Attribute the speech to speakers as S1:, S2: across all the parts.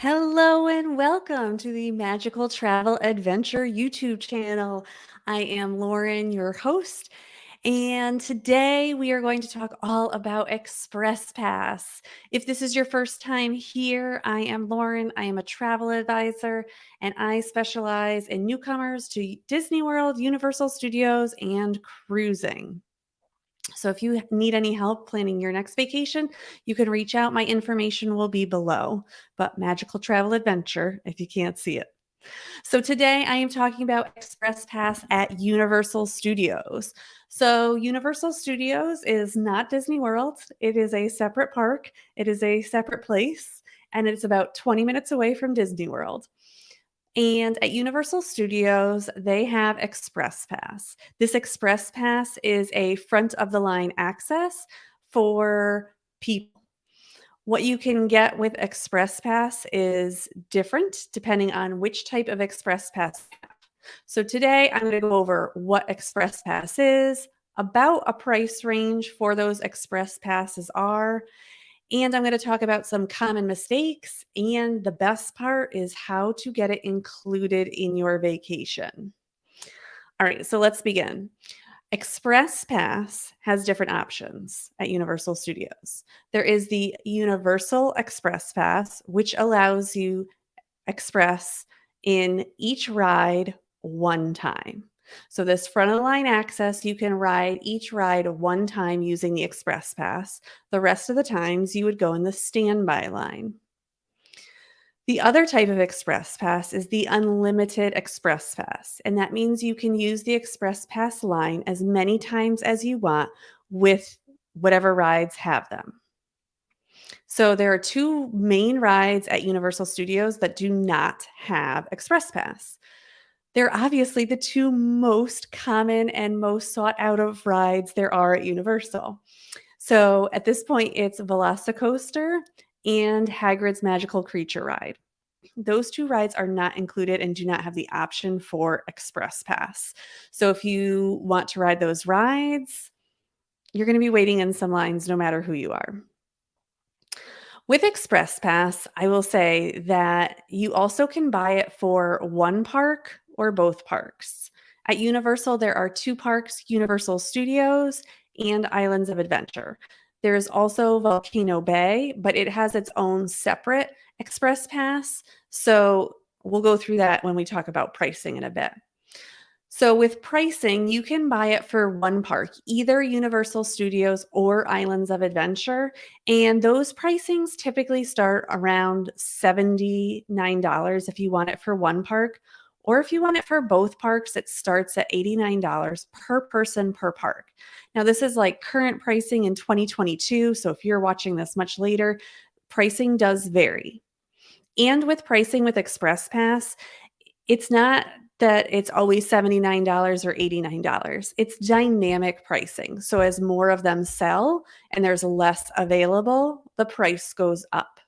S1: Hello and welcome to the Magical Travel Adventure YouTube channel. I am Lauren, your host, and today we are going to talk all about Express Pass. If this is your first time here, I am Lauren. I am a travel advisor and I specialize in newcomers to Disney World, Universal Studios, and cruising. So if you need any help planning your next vacation, you can reach out. My information will be below. But Magical Travel Adventure if you can't see it. So today I am talking about Express Pass at Universal Studios. So Universal Studios is not Disney World. It is a separate park. It is a separate place, and it's about 20 minutes away from Disney World. And at Universal Studios, they have Express Pass. This Express Pass is a front of the line access for people. What you can get with Express Pass is different depending on which type of Express Pass you have. So today I'm going to go over what Express Pass is, about a price range for those Express Passes are, and I'm going to talk about some common mistakes. And the best part is how to get it included in your vacation. All right, so let's begin. Express Pass has different options at Universal Studios. There is the Universal Express Pass, which allows you express in each ride one time. So this front of the line access, you can ride each ride one time using the Express Pass. The rest of the times you would go in the standby line. The other type of Express Pass is the Unlimited Express Pass, and that means you can use the Express Pass line as many times as you want with whatever rides have them. So there are two main rides at Universal Studios that do not have Express Pass. They're obviously the two most common and most sought out of rides there are at Universal. So at this point, it's Velocicoaster and Hagrid's Magical Creature Ride. Those two rides are not included and do not have the option for Express Pass. So if you want to ride those rides, you're going to be waiting in some lines no matter who you are. With Express Pass, I will say that you also can buy it for one park or both parks. At Universal, there are two parks, Universal Studios and Islands of Adventure. There's also Volcano Bay, but it has its own separate Express Pass. So we'll go through that when we talk about pricing in a bit. So with pricing, you can buy it for one park, either Universal Studios or Islands of Adventure. And those pricings typically start around $79 if you want it for one park. Or if you want it for both parks, it starts at $89 per person per park. Now, this is like current pricing in 2022. So if you're watching this much later, pricing does vary. And with pricing with Express Pass, it's not that it's always $79 or $89. It's dynamic pricing. So as more of them sell and there's less available, the price goes up.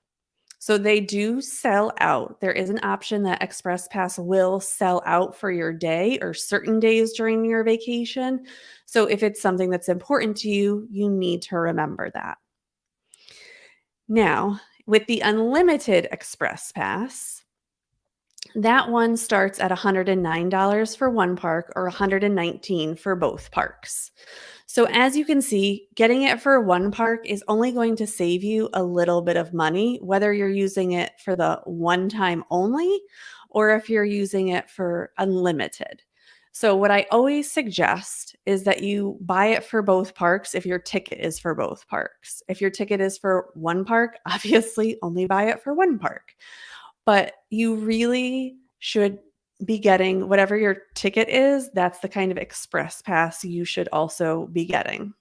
S1: So they do sell out. There is an option that Express Pass will sell out for your day or certain days during your vacation. So if it's something that's important to you, you need to remember that. Now, with the Unlimited Express Pass, that one starts at $109 for one park or $119 for both parks. So as you can see, getting it for one park is only going to save you a little bit of money, whether you're using it for the one time only or if you're using it for unlimited. So what I always suggest is that you buy it for both parks if your ticket is for both parks. If your ticket is for one park, obviously only buy it for one park. But you really should be getting whatever your ticket is. That's the kind of Express Pass you should also be getting.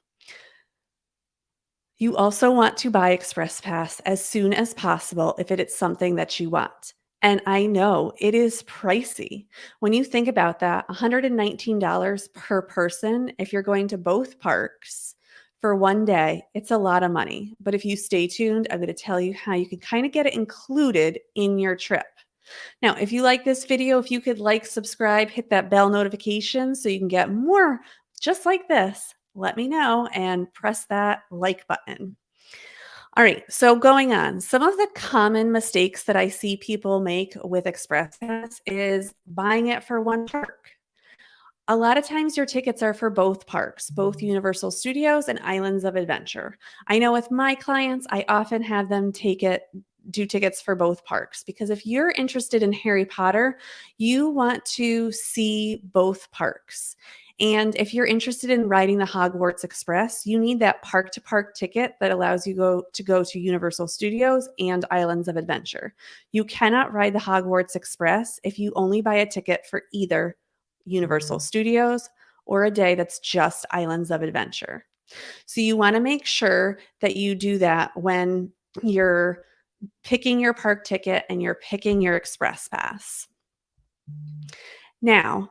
S1: You also want to buy Express Pass as soon as possible if it is something that you want. And I know it is pricey. When you think about that, $119 per person, if you're going to both parks for one day, it's a lot of money. But if you stay tuned, I'm going to tell you how you can kind of get it included in your trip. Now, if you like this video, if you could like, subscribe, hit that bell notification so you can get more just like this, let me know and press that like button. All right, so going on, some of the common mistakes that I see people make with Express Pass is buying it for one park. A lot of times your tickets are for both parks, both Universal Studios and Islands of Adventure. I know with my clients, I often have them do tickets for both parks because if you're interested in Harry Potter, you want to see both parks. And if you're interested in riding the Hogwarts Express, you need that park to park ticket that allows you go to Universal Studios and Islands of Adventure. You cannot ride the Hogwarts Express if you only buy a ticket for either Universal Studios or a day that's just Islands of Adventure. So you want to make sure that you do that when you're picking your park ticket and you're picking your Express Pass. Now,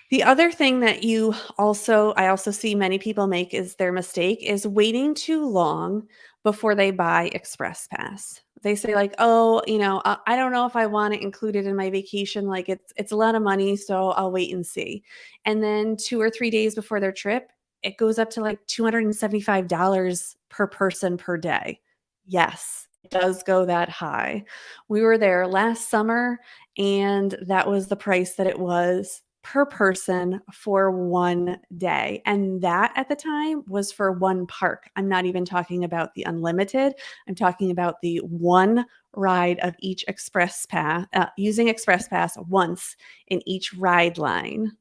S1: the other thing that I also see many people make is their mistake is waiting too long before they buy Express Pass. They say like, "Oh, I don't know if I want it included in my vacation. Like it's a lot of money, so I'll wait and see." And then 2 or 3 days before their trip, it goes up to like $275 per person per day. Yes, it does go that high. We were there last summer and that was the price that it was per person for one day. And that at the time was for one park. I'm not even talking about the unlimited. I'm talking about the one ride of each Express Pass, using Express Pass once in each ride line.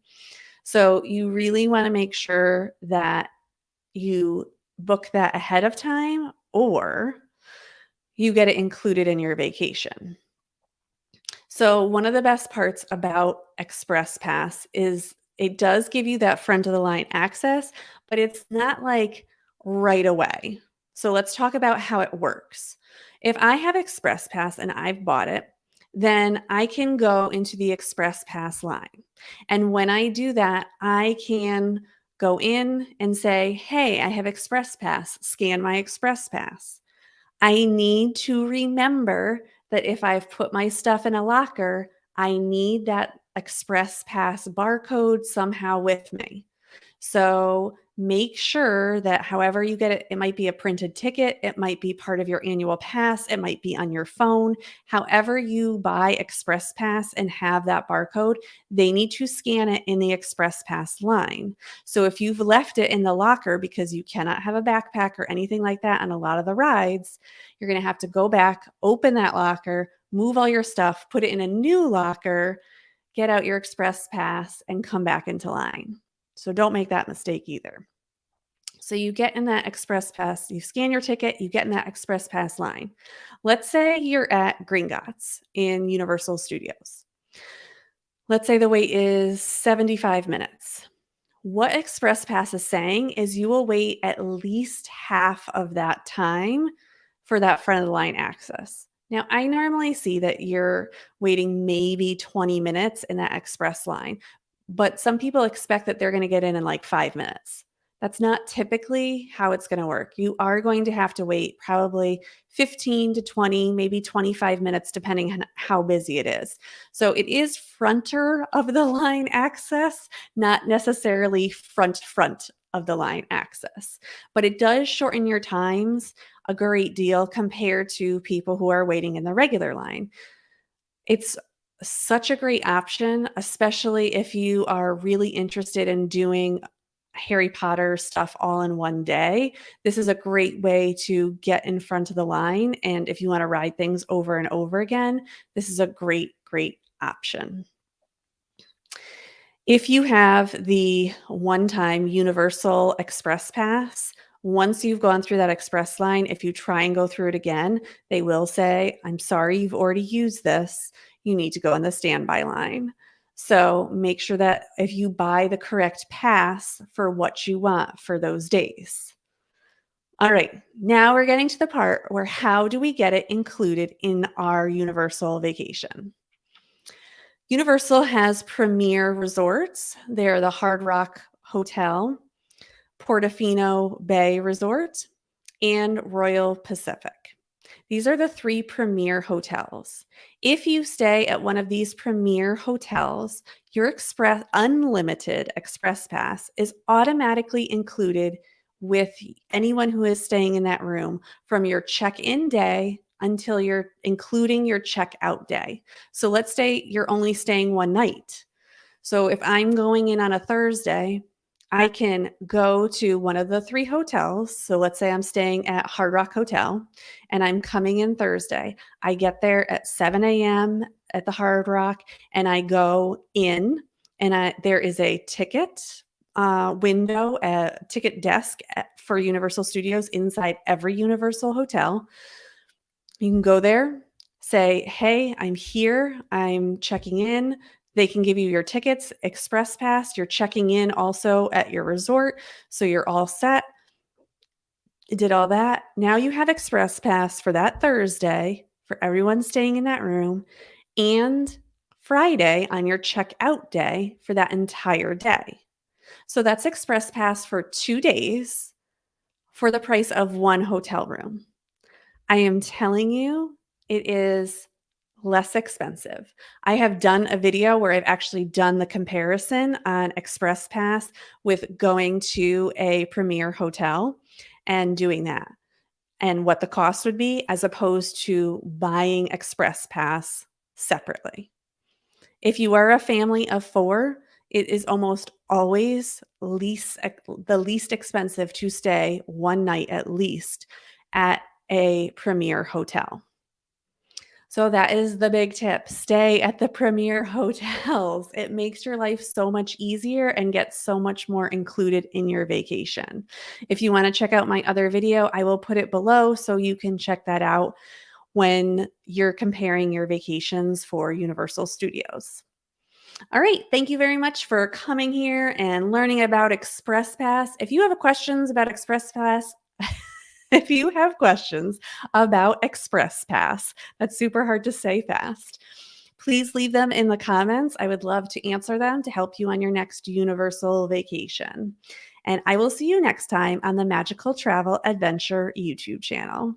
S1: So you really want to make sure that you book that ahead of time or you get it included in your vacation. So, one of the best parts about Express Pass is it does give you that front of the line access, but it's not like right away. So, let's talk about how it works. If I have Express Pass and I've bought it, then I can go into the Express Pass line. And when I do that, I can go in and say, "Hey, I have Express Pass, scan my Express Pass." I need to remember that if I've put my stuff in a locker, I need that Express Pass barcode somehow with me. So make sure that however you get it, it might be a printed ticket, it might be part of your annual pass, it might be on your phone. However, you buy Express Pass and have that barcode, they need to scan it in the Express Pass line. So if you've left it in the locker because you cannot have a backpack or anything like that on a lot of the rides, you're going to have to go back, open that locker, move all your stuff, put it in a new locker, get out your Express Pass, and come back into line. So don't make that mistake either. So you get in that Express Pass, you scan your ticket, you get in that Express Pass line. Let's say you're at Gringotts in Universal Studios. Let's say the wait is 75 minutes. What Express Pass is saying is you will wait at least half of that time for that front of the line access. Now, I normally see that you're waiting maybe 20 minutes in that express line, but some people expect that they're going to get in like 5 minutes. That's not typically how it's going to work. You are going to have to wait probably 15 to 20, maybe 25 minutes, depending on how busy it is. So it is fronter of the line access, not necessarily front of the line access, but it does shorten your times a great deal compared to people who are waiting in the regular line. It's such a great option, especially if you are really interested in doing Harry Potter stuff all in one day. This is a great way to get in front of the line. And if you want to ride things over and over again, this is a great option. If you have the one-time Universal Express Pass, once you've gone through that express line, if you try and go through it again, they will say, "I'm sorry, you've already used this. You need to go in the standby line." So make sure that if you buy the correct pass for what you want for those days. All right, now we're getting to the part where how do we get it included in our Universal vacation? Universal has premier resorts. They're the Hard Rock Hotel, Portofino Bay Resort, and Royal Pacific. These are the three premier hotels. If you stay at one of these premier hotels, your unlimited express pass is automatically included with anyone who is staying in that room from your check-in day until you're including your check-out day. So let's say you're only staying one night. So if I'm going in on a Thursday, I can go to one of the 3 hotels. So let's say I'm staying at Hard Rock Hotel and I'm coming in Thursday. I get there at 7 a.m. at the Hard Rock and I go in and there is a ticket window, a ticket desk for Universal Studios inside every Universal hotel. You can go there, say, hey, I'm here, I'm checking in. They can give you your tickets, Express Pass. You're checking in also at your resort. So you're all set. Did all that. Now you have Express Pass for that Thursday for everyone staying in that room and Friday on your checkout day for that entire day. So that's Express Pass for 2 days for the price of one hotel room. I am telling you, it is less expensive. I have done a video where I've actually done the comparison on Express Pass with going to a premier hotel and doing that and what the cost would be as opposed to buying Express Pass separately. If you are a family of 4, it is almost always the least expensive to stay one night at least at a premier hotel. So that is the big tip. Stay at the premier hotels. It makes your life so much easier and gets so much more included in your vacation. If you want to check out my other video, I will put it below so you can check that out when you're comparing your vacations for Universal Studios. All right. Thank you very much for coming here and learning about Express Pass. If you have questions about Express Pass, if you have questions about Express Pass, that's super hard to say fast, please leave them in the comments. I would love to answer them to help you on your next Universal vacation. And I will see you next time on the Magical Travel Adventure YouTube channel.